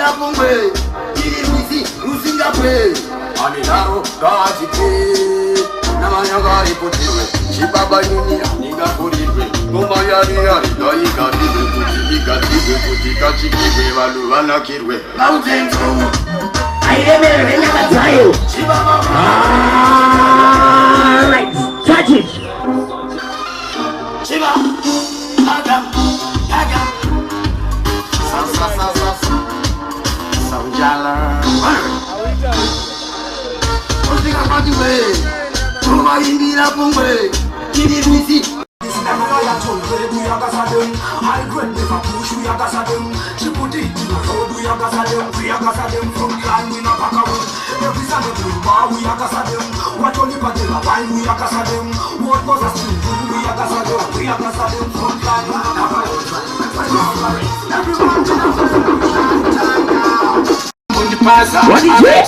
la pombe, Kiriwisi, Rusingape, Alilaro, Gazipe, Namanyanga Ripotiwe, Chibaba Nini, Niga Kuriwe, Gomayari, Daika Riwe, Kutika Riwe, Kutika Chikiwe, Valuvana Kirwe, Mountain True. I remember in the trial. Alright, touch it. Shiva, Agam, Agam. Saujala. Osika Patuwe. Kuma Indira Pumwe. Kiriwisi. I grant them a push, we are gasadem. She put it in the road, we are gasadem. We are gasadem from the line, we not back away. Every Sunday to the bar, we are gasadem. What only but the wine, we are gasadem. What was a still, we are gasadem. We are gasadem from the line, we not back away. Everyone, what is it?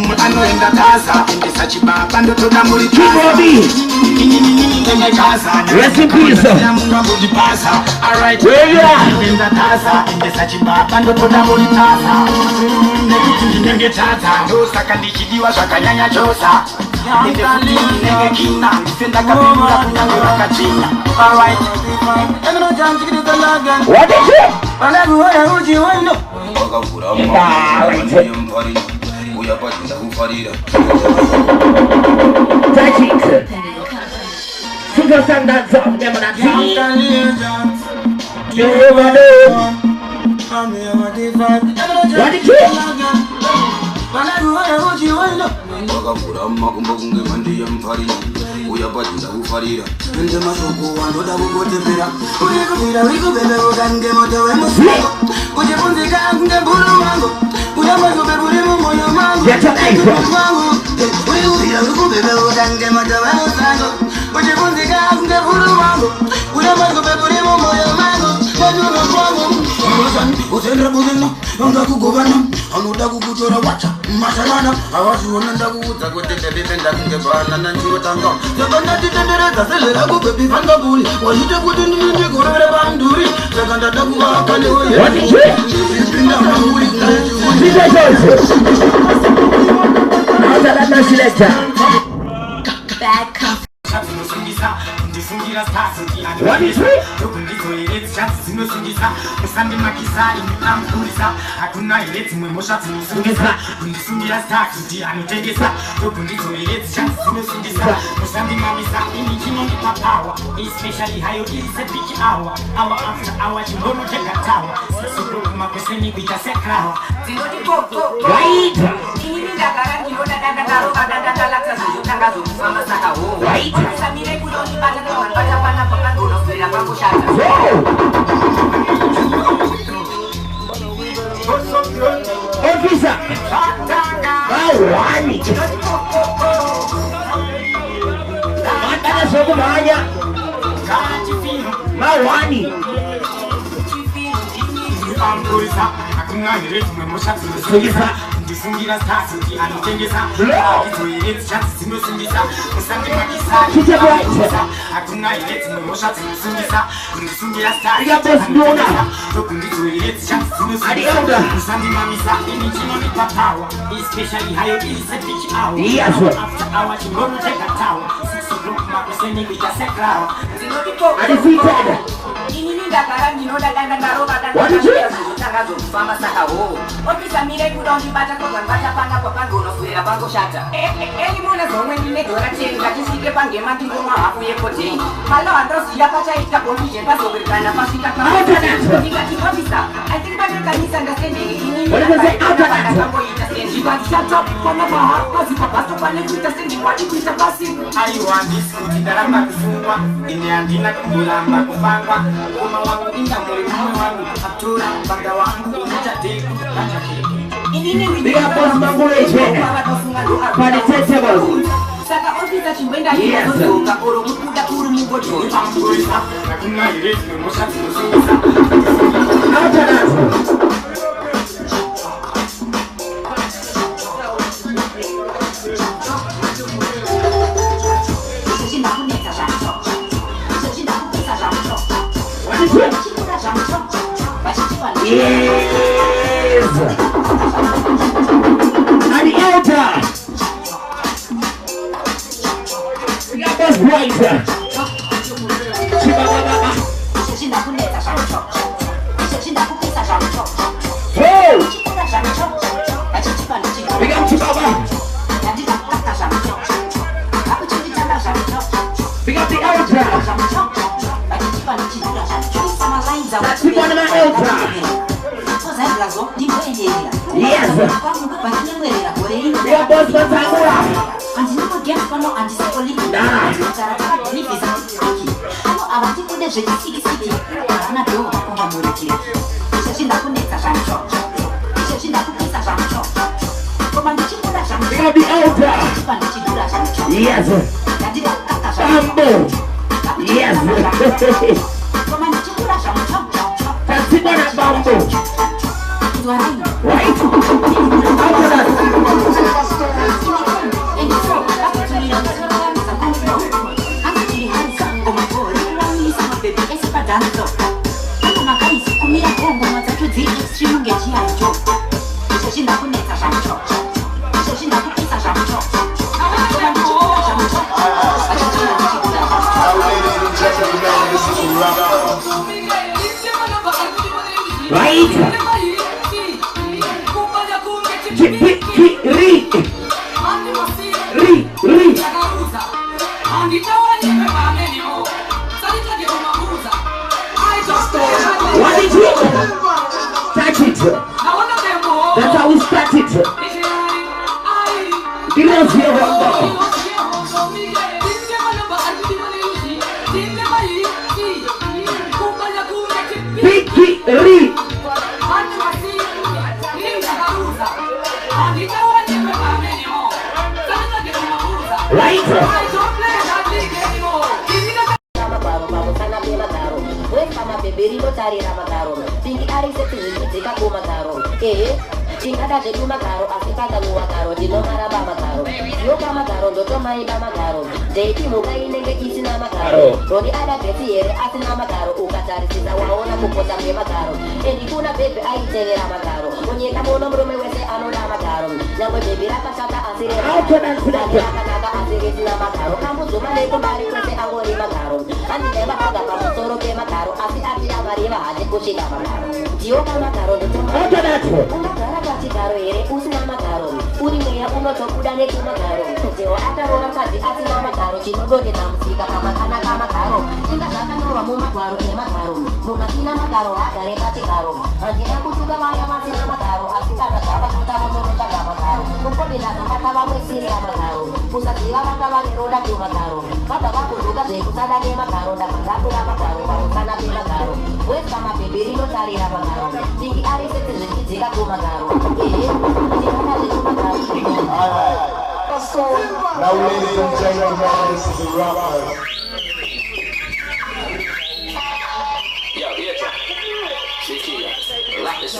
I know in the Gaza, in the Sachiba, and the Todamuri. Rest in peace. Alright, where you are? In the Gaza, in the Sachiba, and the Todamuri. No Sakandikiwa, Sakayanya Josa. Alright. What is it? Touch it. Super standard song, remember that song? What is it? What is it? Especially how you is a big hour after hour, you don't take a tower. So, my person, we just a crowd. Right? Right? Officer! Mawani! Ndifungira stasi anotengesa itoyedza sinosungisa musange makisa hakuna ileti mosha sinosungisa ndifungira stasi anotengesa nditoyedza sinosungisa musange mamisa ini chinoni papawa especially hayo is a big hour after hour tomorrow take a tower 6 o'clock makuseni vitasekrao undefeated. What is it? Big up us Mangolese for the testables. Yes. After that. What is it? Yes. Yes. Your boss was yes. Bamboo. Yes. That's it, bamboo. Right? After that. Right? What is it? Touch it. That's how we start it. Give us your Victory. Right. Berimo cari nama karo, tinggi hari setinggi jika ku makaro. Singkata jadi makaro, asli kata lu makaro, di nomara ba makaro. Yo ka makaro, doto mai ba makaro. Jadi muka ini ke isi nama karo. Rodi ada besi ere asli nama karo, uka cari sisa waona kupota me makaro. Edi kuna bebe ai cere nama karo. Munye kamu nomor me wese anu nama karo. Yang bebe rata kata asli. Kata asli nama karo. Kamu cuma le kembali wese angori makaro. Andi deba kaga kamu soro ke makaro, asli amarima aje kusi nama karo. Jio ka makaro doto. Karo ere usi nama karo uri meya uno to kudane kuma karo teo ata rora kazi ati nama karo chinogo ke tamsika kama kana kama karo inga kaka nora muma kwaro e makaro muma kina makaro akare pati karo anjina kutuga maya masi nama karo ati kaka kaba kutaba munu kaka makaro kuko bila kaka kaba mwesiri ama karo pusa kila kaba ni roda kuma karo kata baku duga ze kusada ke makaro da mangaku nama karo parusana bila karo wes kama bebiri no cari nama karo tinggi ari setu jika kuma karo. Now, ladies and gentlemen, this is the rapper. Yo, Shiki, like this.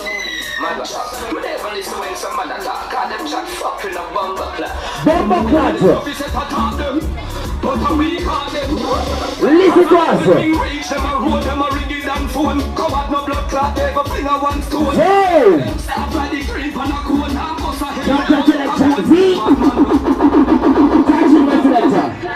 My God, we never listen when some man attack. God, them shot fucking a bumper clap. Bumper clap. But we can't them. Listen to us. Reach them and hold them a ringing and phone. Come out no blood clot, they go finger one stone. Hey! Stop by the creep and a cone and bust a head. Selector.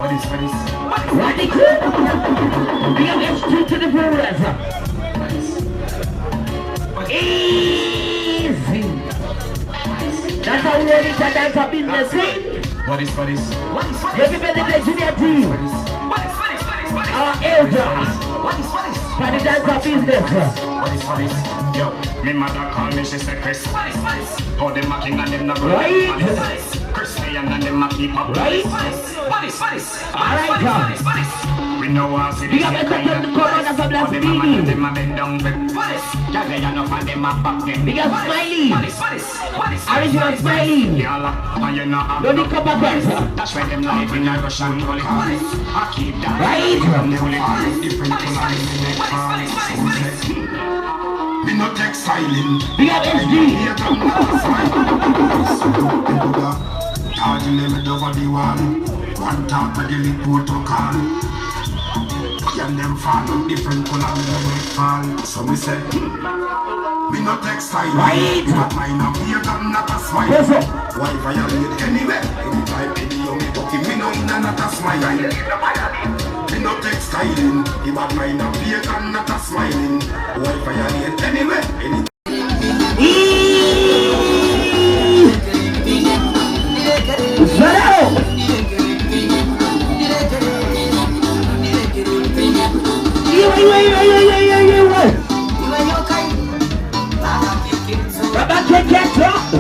What is this? Radical. We have extra to the rulers. Easy. That's how we ready to dance up in the scene. What is this? Everybody play junior team. Our elders. For the dance up business. What is this? Yo, me mother call me, she said Chris. How them a king and them not good. Right. Christian and them a keep up. Right. Alright, We know what city. we have a second corona for Black Them a Speedy. them a bend down bed. Yeah, they are not and them a back them. We got Smiley. Original Smiley. Yalla, and you know I'm Don't be come back. That's why them live in a Russian gully. I keep that. Right. Different colors in the car. Me not exiling. We have SD. Charging them over the wall. One top of the liquid to call. And them fall different color me never fall. So me say, me not exiling. Right. But mine a beer gun, not a smile. Yes, sir. Why violate anyway? Anytime video me talking, me no not a smile. Me not exiling. The bad mind a beer gun, not a smiling. Why violate anyway? Shut up! Baba can't get up!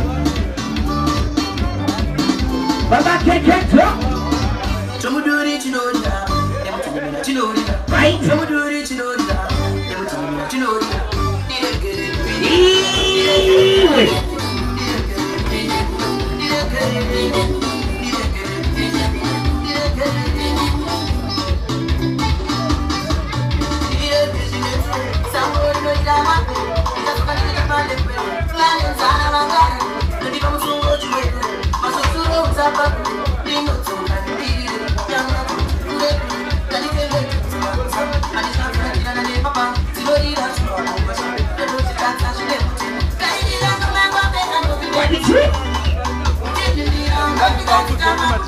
Baba can't get up! Right?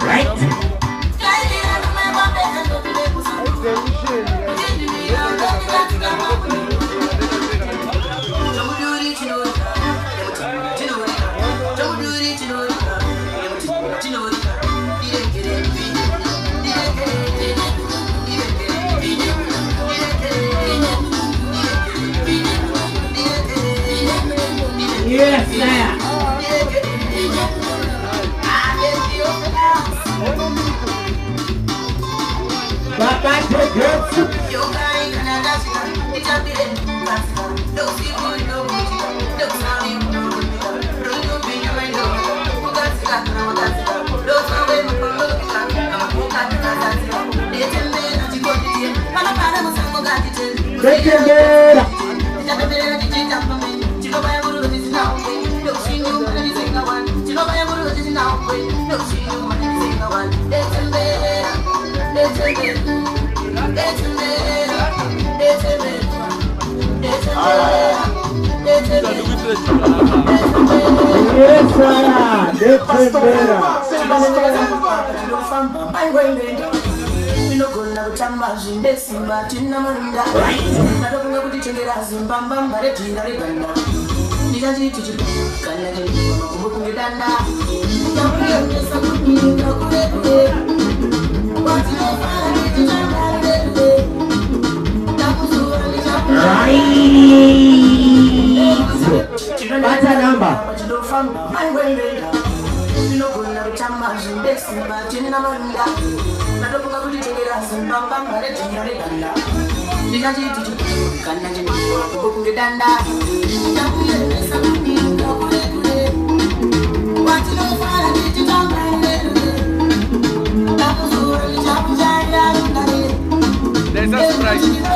Right? Yes, sir. Baba take it. Take it. What's the number? There's a surprise.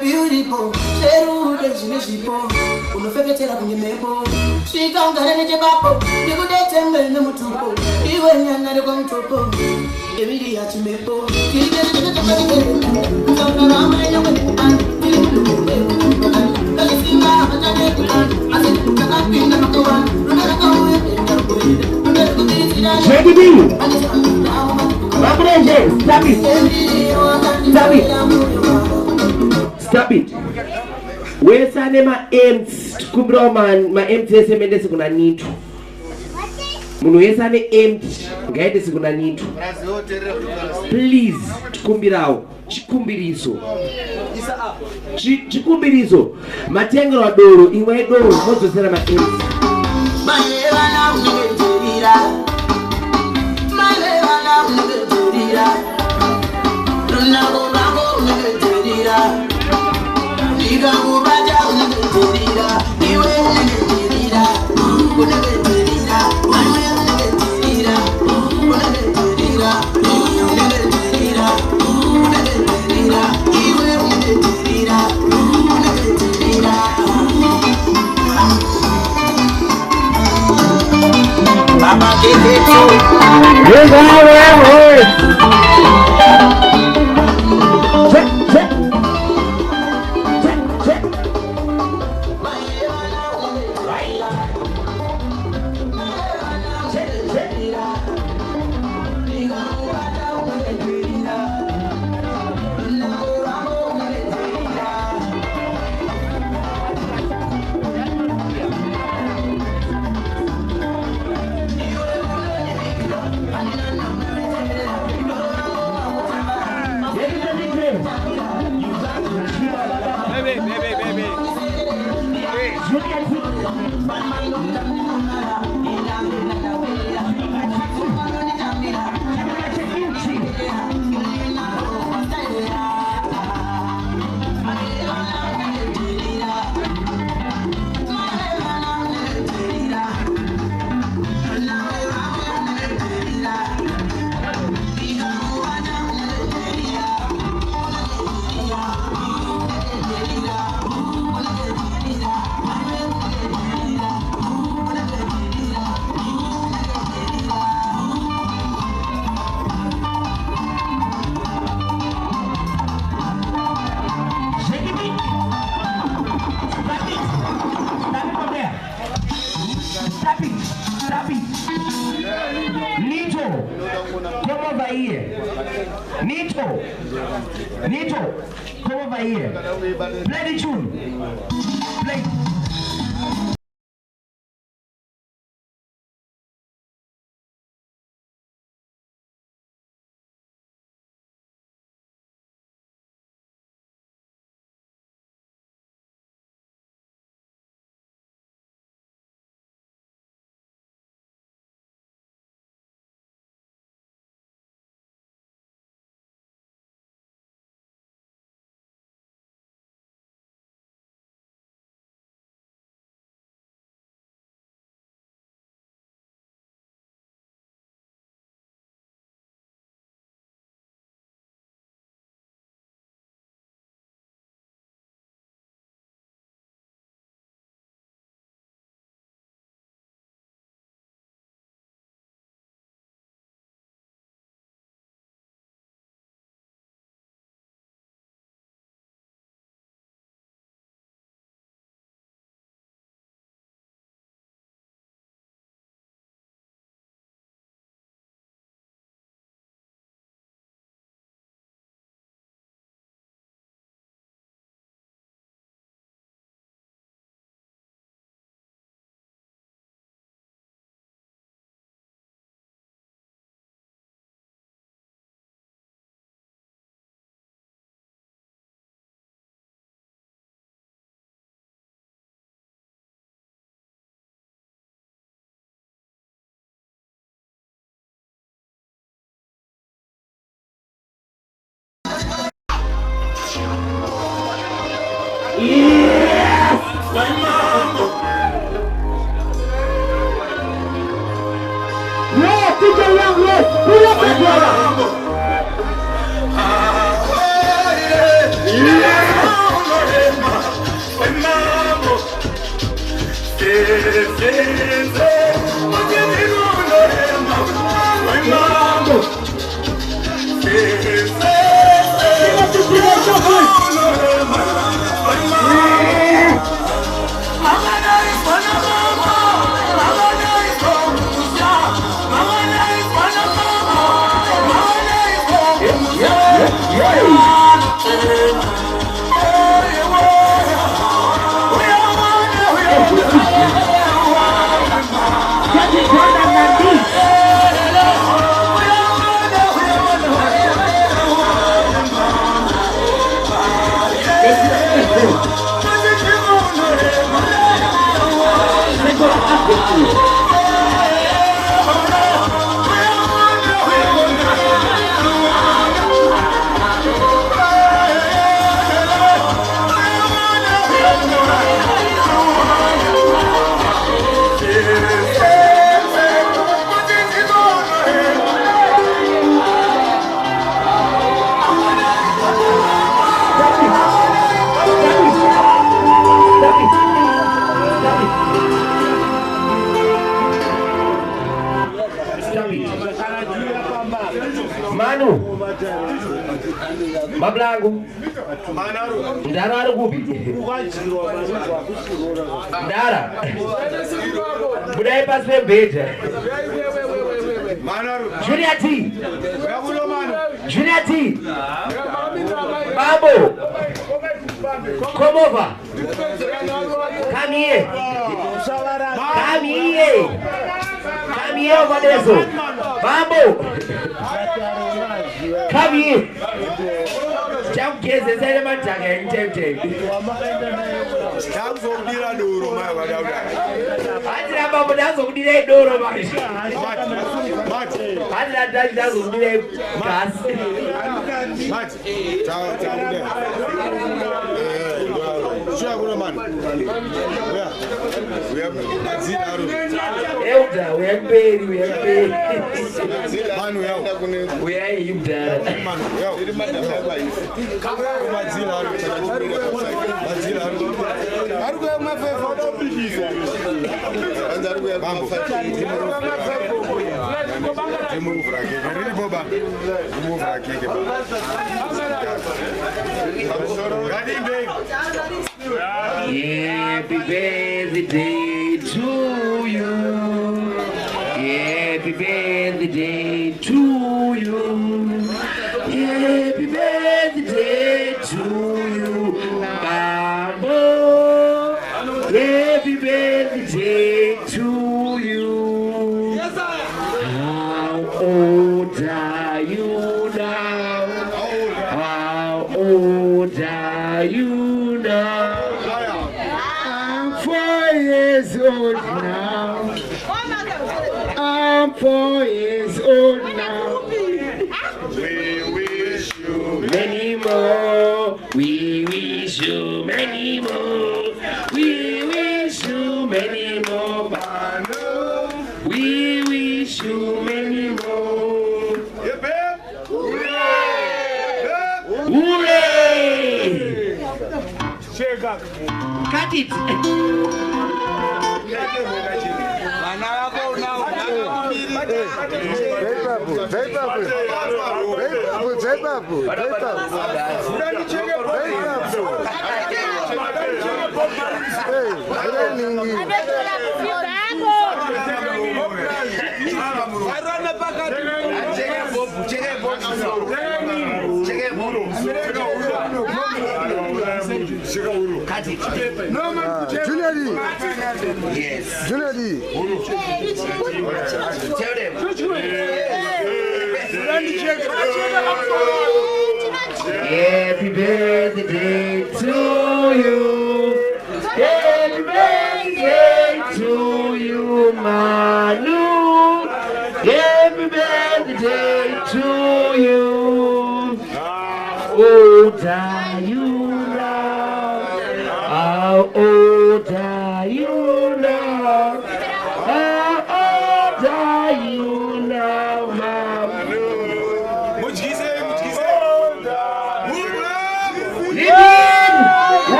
Beautiful, Cheru, the Jinesipo, Unofetela Mebo, she can't get any Jabapo, you could attend the Namutupo, even another one to go. Emilia Chimepo, he gets the Stop it. Where's the name of Ames? Kumbro man, my Ames is a medicine gonna need. Munuesa ne Ames, guide is gonna need. Please, Kumbirao, Chikumbirizo. Chikumbirizo. Matengo adoro, iwe adoro, moto sera ma Ames. Nito, come over here. Play the tune. Play. Yes! Yeah, DJ Young! Manu Mablangu Ndara Rugubi Ndara Budai paswe beta Junior T Junior T Babo Come over Come here Come here Come here over there so Babo Come here. Jump cases, element again, tempted. Jump from the door, my God. I did about the dance of the day door of my ship. I did that dance of the day gas. We have Elder, we have paid, we have paid. We are you there. Happy birthday to you. Happy birthday to you. Happy birthday to you, Mama. Happy birthday to you. How old are you now? How old are you now? I'm 4 years old now. I'm 4 years old now. We wish you many more. We wish you many more. We wish you many more. We wish you many more. Hooray! Cut it. Junior D. Yes. Junior D. Tell them. Happy birthday to you. Happy birthday to you, Manu. Happy birthday to you. Old are you now? How old are you now? How old are you now,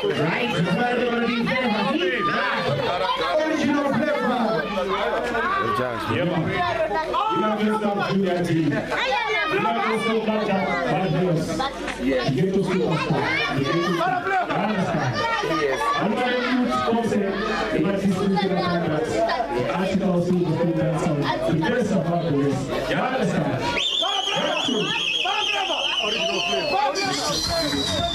Right? It's not going to be flavor. Original flavor.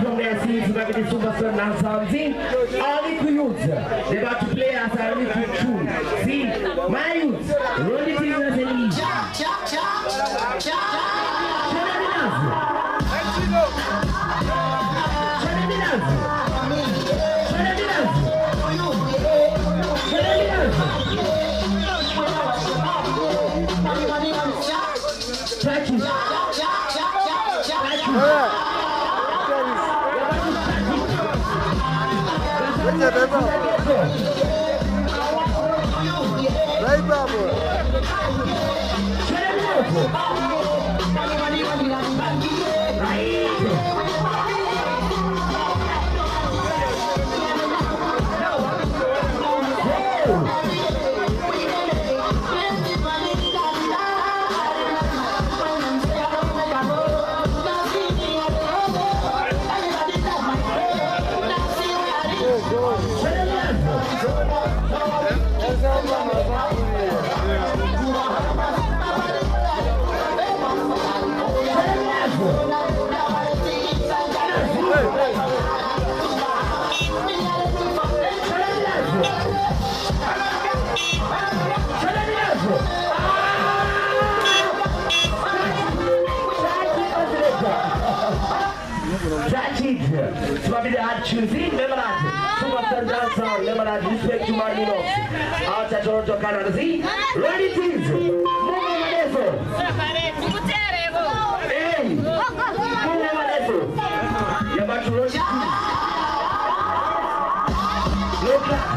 From their seats, we're going to Superstar now something. Only to youth. They're about to play us a little tune. See, my youth, roll it in as a lead. Vai, Babu. Choosing Lemonade, Superstar dancer, Lemonade, respect to my Linux. Out at Toronto, Canada, see? Ready, please. Move Madeso. Hey, move Madeso. You're about to roll it. Look back.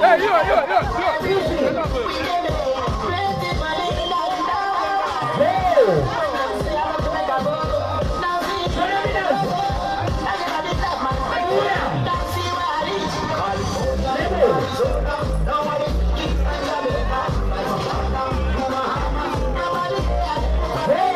Hey, you. Hey!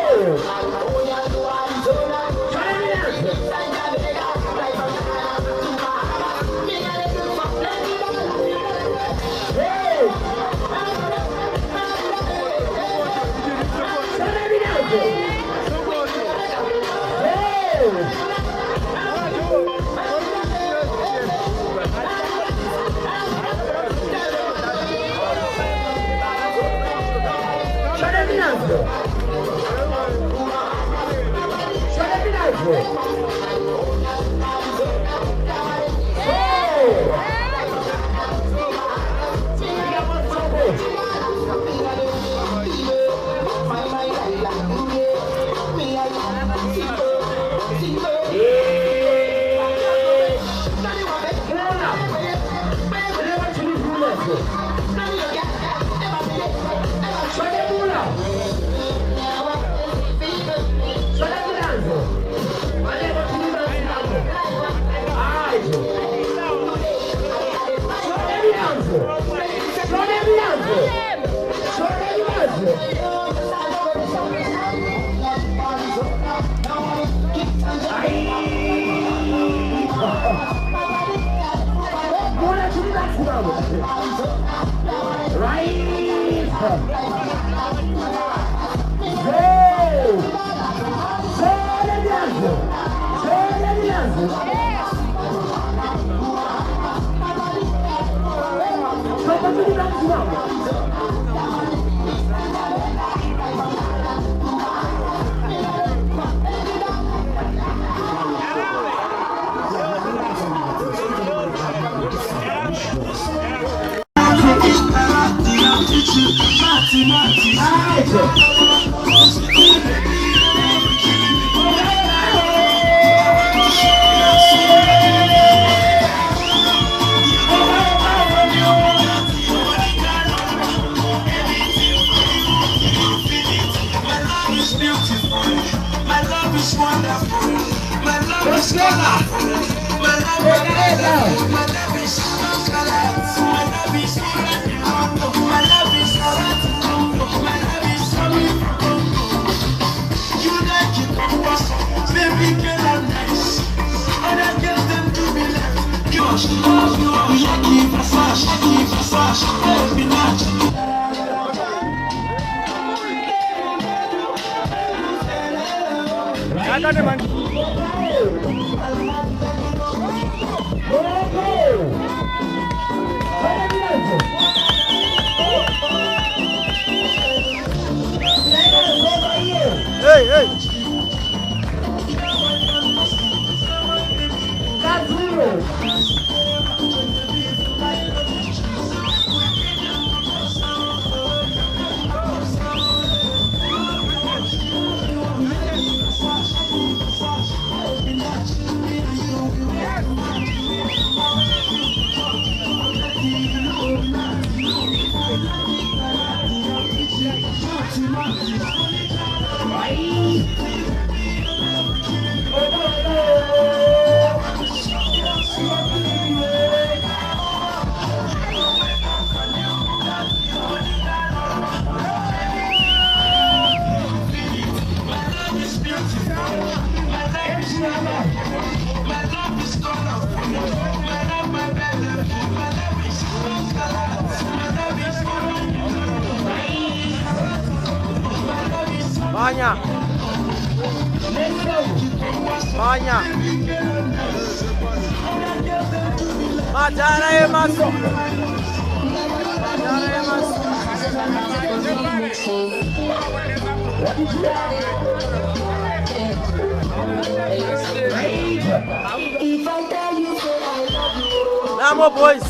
Namo boys.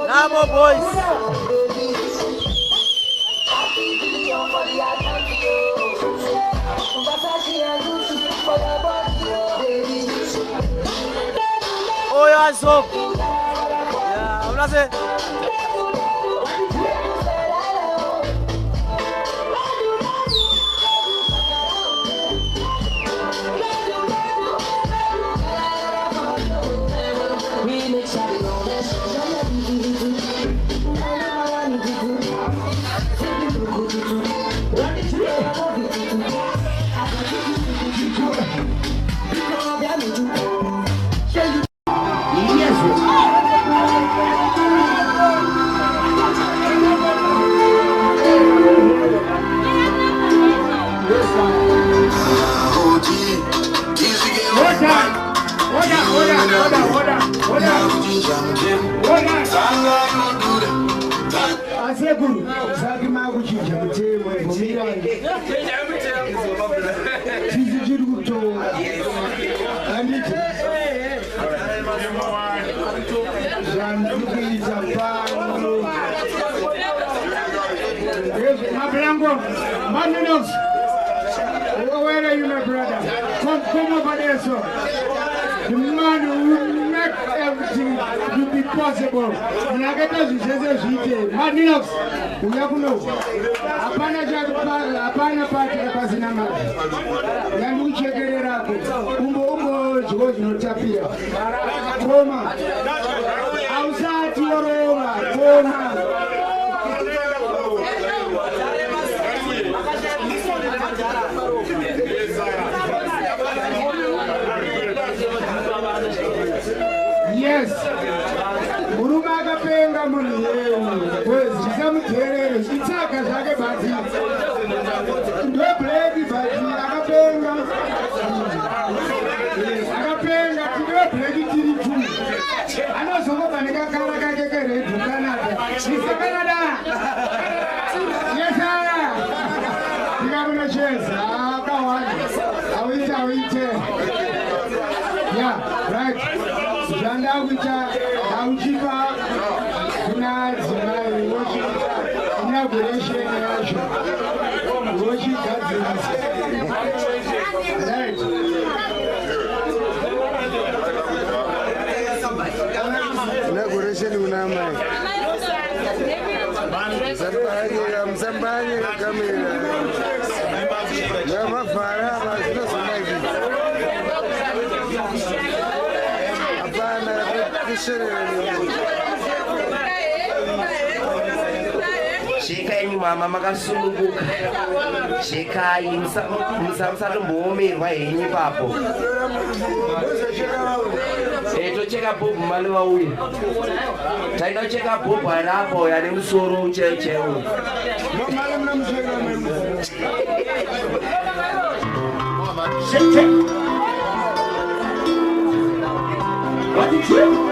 Namo boys. Oh yeah, so. Yeah, I'm not saying. Blanco, Mandinox. Where are you, my brother? Come over there, sir. The man who will make everything to be possible. When I get to the Mandinox, we have to know. Apana party ya pasinama. Yangu chekelera ko. Umbo jigo jinotapia. Roma. Ausati Roma. Roma. Yes. Muruma akapenga munhu yeye. Zisamuterere. Chitsaka zvake bati. Ndebhleki bati akapenga. Akapenga ndebhleki tiri tu. Anozongoba nekakara kake keredhu Canada. Mr. Canada. Yes sir. Ndikabona cheza akawanda. Awite. Yeah, right. Janda kuita auchipa kuna zimai wochi inauguration yacho wochi gadzirisa right. Inauguration unamai msambanye kamera ya mafara basino sinaji Shekai ni mama makasunguka. Shekai musamsatombomerwa henyu papo. Tocheka Bob maliwa uyu. Taida cheka Bob harapo yane musoro cheo. Shake. What did you?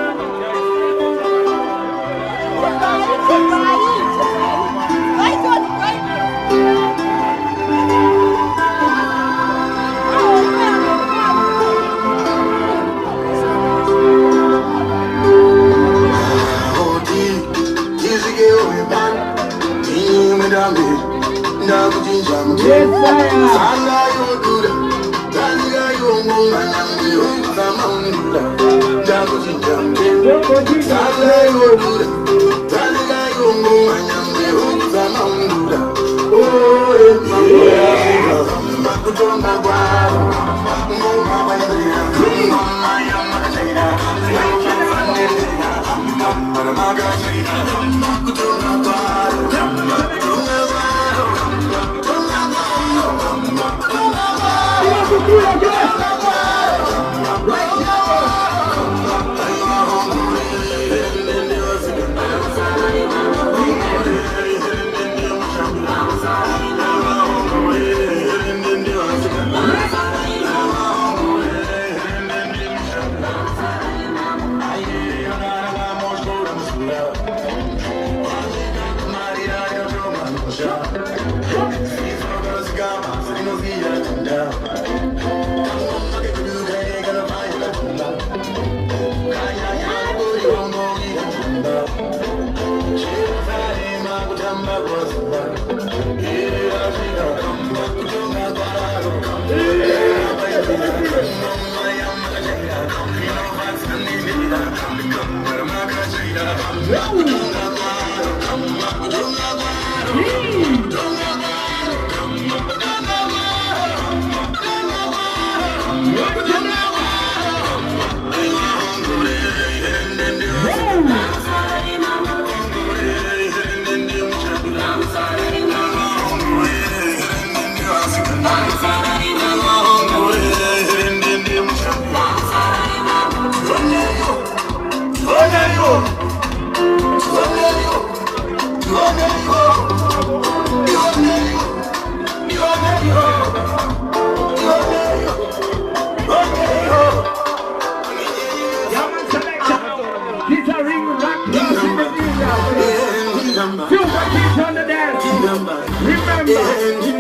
Super Kids on the dance.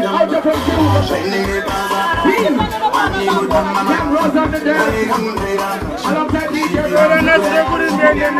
out of Young Rose on the dance. Alongside DJ Brother, let's put his name in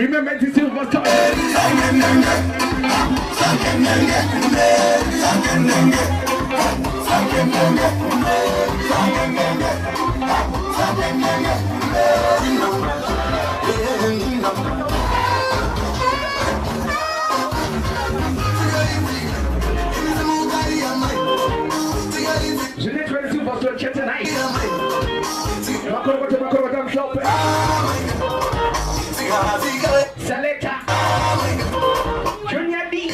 Remember to Silver Star. Jeanette ready to Silver Star chat tonight. Selecta Junior D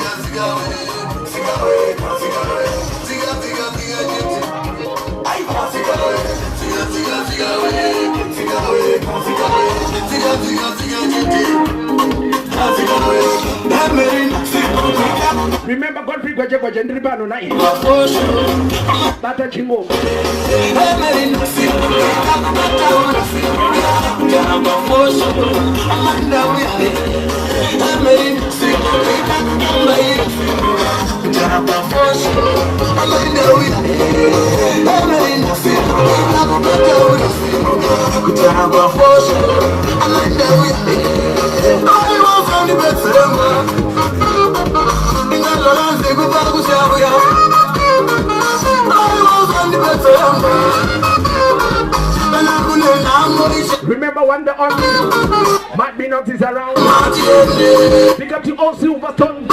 Remember Godfrey Gwaje Ndribano na hii Bata Chingo Remember when the army might be not is around. Pick up to all Silverstone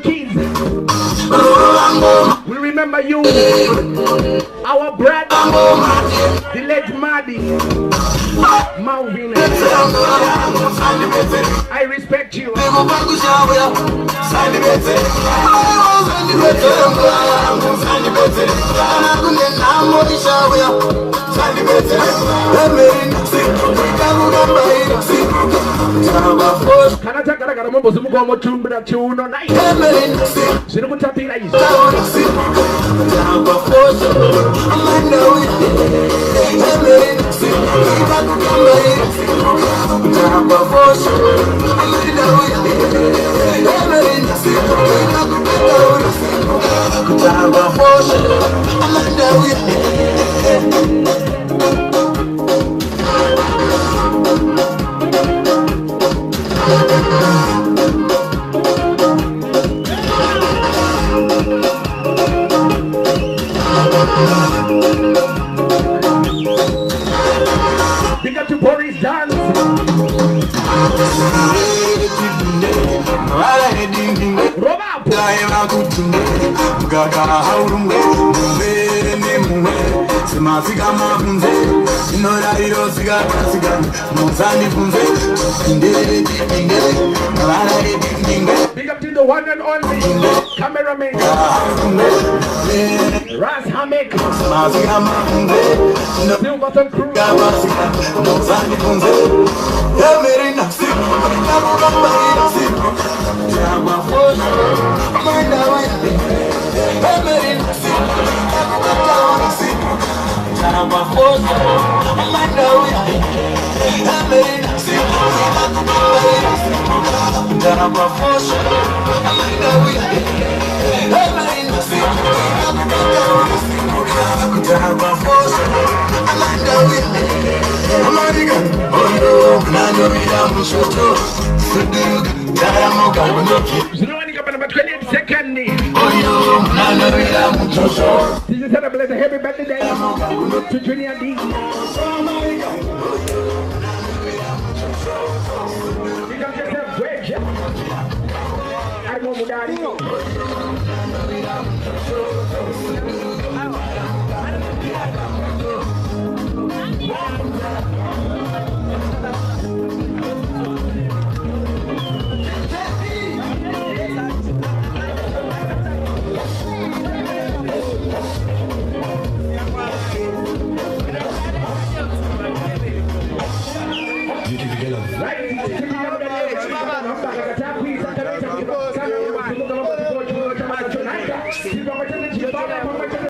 Keys. We remember you, our brother, the late Maddy, Malvin. I respect you. Kana takara mambo zimuko motumbira chiuno nai. Zinu kutapira hizo. Big up to Boris Dance. Big up to the one and only cameraman Ras Hamek Silverton Crew. This is celebrate a happy birthday to Junior D. I go with daddy. Right,